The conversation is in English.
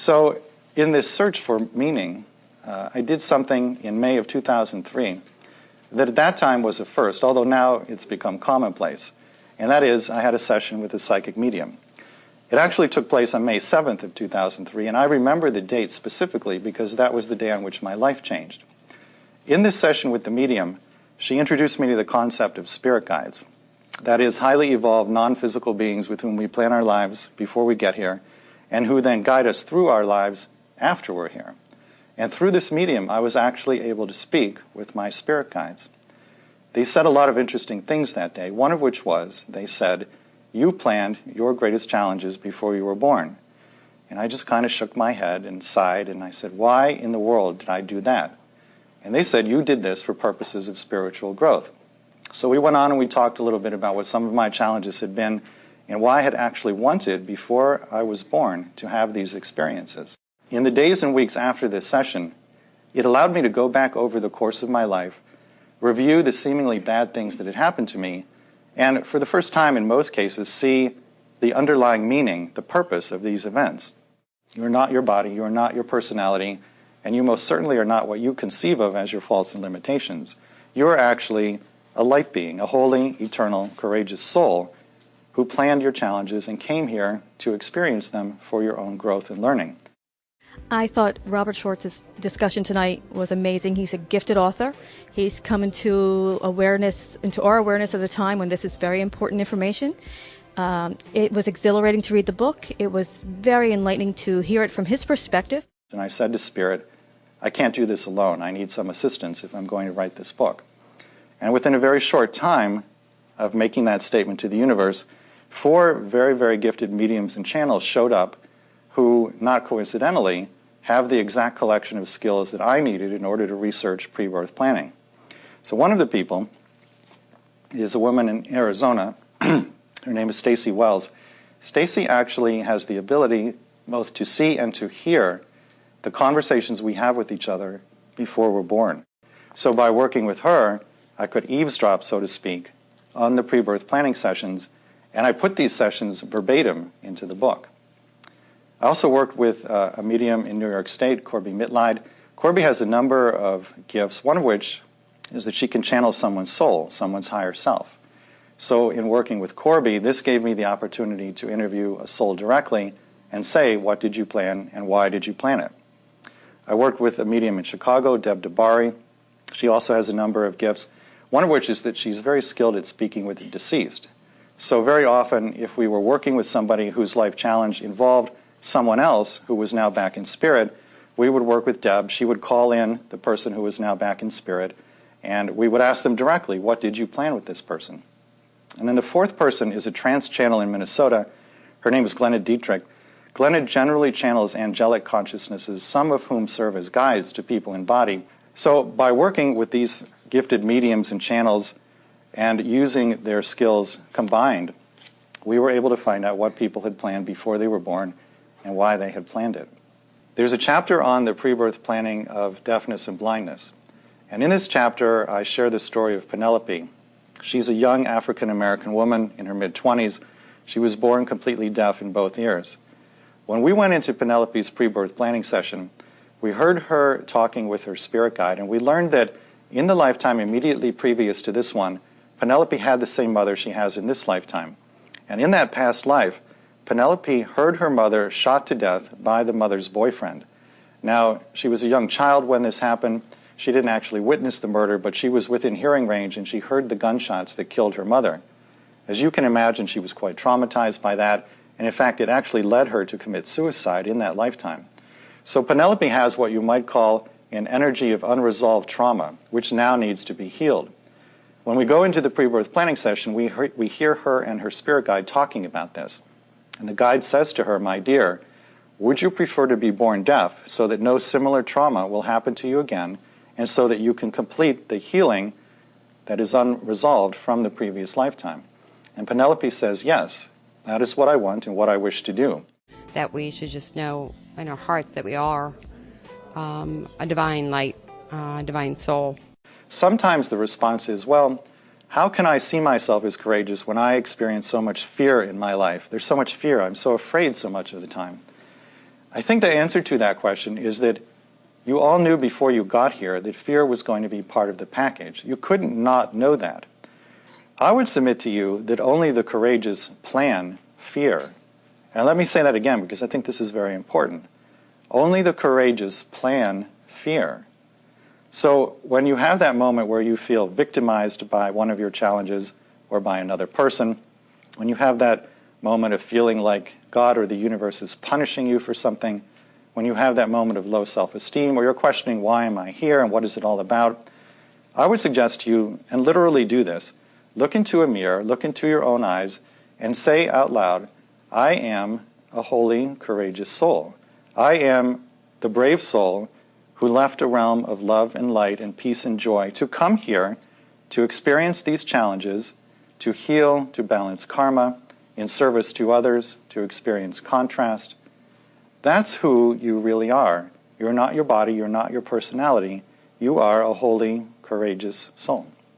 So in this search for meaning, I did something in May of 2003 that at that time was a first, although now it's become commonplace. And that is, I had a session with a psychic medium. It actually took place on May 7th of 2003, and I remember the date specifically because that was the day on which my life changed. In this session with the medium, she introduced me to the concept of spirit guides. That is, highly evolved, non-physical beings with whom we plan our lives before we get here, and who then guide us through our lives after we're here. And through this medium, I was actually able to speak with my spirit guides. They said a lot of interesting things that day, one of which was, they said, "You planned your greatest challenges before you were born." And I just kind of shook my head and sighed, and I said, "Why in the world did I do that?" And they said, "You did this for purposes of spiritual growth." So we went on and we talked a little bit about what some of my challenges had been and why I had actually wanted, before I was born, to have these experiences. In the days and weeks after this session, it allowed me to go back over the course of my life, review the seemingly bad things that had happened to me, and for the first time in most cases, see the underlying meaning, the purpose of these events. You are not your body, you are not your personality, and you most certainly are not what you conceive of as your faults and limitations. You are actually a light being, a holy, eternal, courageous soul who planned your challenges and came here to experience them for your own growth and learning. I thought Robert Schwartz's discussion tonight was amazing. He's a gifted author. He's come into our awareness at a time when this is very important information. It was exhilarating to read the book. It was very enlightening to hear it from his perspective. And I said to Spirit, I can't do this alone. I need some assistance if I'm going to write this book. And within a very short time of making that statement to the universe, 4 very, very gifted mediums and channels showed up who, not coincidentally, have the exact collection of skills that I needed in order to research pre-birth planning. So one of the people is a woman in Arizona. Her name is Stacy Wells. Stacy actually has the ability both to see and to hear the conversations we have with each other before we're born. So by working with her, I could eavesdrop, so to speak, on the pre-birth planning sessions, and I put these sessions verbatim into the book. I also worked with a medium in New York State, Corby Mitleid. Corby has a number of gifts, one of which is that she can channel someone's soul, someone's higher self. So in working with Corby, this gave me the opportunity to interview a soul directly and say, what did you plan and why did you plan it? I worked with a medium in Chicago, Deb DeBari. She also has a number of gifts, one of which is that she's very skilled at speaking with the deceased. So very often, if we were working with somebody whose life challenge involved someone else who was now back in spirit, we would work with Deb. She would call in the person who was now back in spirit, and we would ask them directly, what did you plan with this person? And then the 4th person is a trance channel in Minnesota. Her name is Glenna Dietrich. Glenna generally channels angelic consciousnesses, some of whom serve as guides to people in body. So by working with these gifted mediums and channels and using their skills combined, we were able to find out what people had planned before they were born and why they had planned it. There's a chapter on the pre-birth planning of deafness and blindness. And in this chapter, I share the story of Penelope. She's a young African-American woman in her mid-20s. She was born completely deaf in both ears. When we went into Penelope's pre-birth planning session, we heard her talking with her spirit guide, and we learned that in the lifetime immediately previous to this one, Penelope had the same mother she has in this lifetime. And in that past life, Penelope heard her mother shot to death by the mother's boyfriend. Now, she was a young child when this happened. She didn't actually witness the murder, but she was within hearing range and she heard the gunshots that killed her mother. As you can imagine, she was quite traumatized by that, and in fact, it actually led her to commit suicide in that lifetime. So Penelope has what you might call an energy of unresolved trauma, which now needs to be healed. When we go into the pre-birth planning session, we hear her and her spirit guide talking about this. And the guide says to her, my dear, would you prefer to be born deaf so that no similar trauma will happen to you again and so that you can complete the healing that is unresolved from the previous lifetime? And Penelope says, yes, that is what I want and what I wish to do. That we should just know in our hearts that we are a divine light, a divine soul. Sometimes the response is, well, how can I see myself as courageous when I experience so much fear in my life? There's so much fear. I'm so afraid so much of the time. I think the answer to that question is that you all knew before you got here that fear was going to be part of the package. You couldn't not know that. I would submit to you that only the courageous plan fear. And let me say that again because I think this is very important. Only the courageous plan fear. So when you have that moment where you feel victimized by one of your challenges or by another person, when you have that moment of feeling like God or the universe is punishing you for something, when you have that moment of low self-esteem or you're questioning why am I here and what is it all about, I would suggest to you, and literally do this, look into a mirror, look into your own eyes, and say out loud, I am a holy, courageous soul. I am the brave soul who left a realm of love and light and peace and joy to come here to experience these challenges, to heal, to balance karma, in service to others, to experience contrast. That's who you really are. You're not your body, you're not your personality. You are a holy, courageous soul.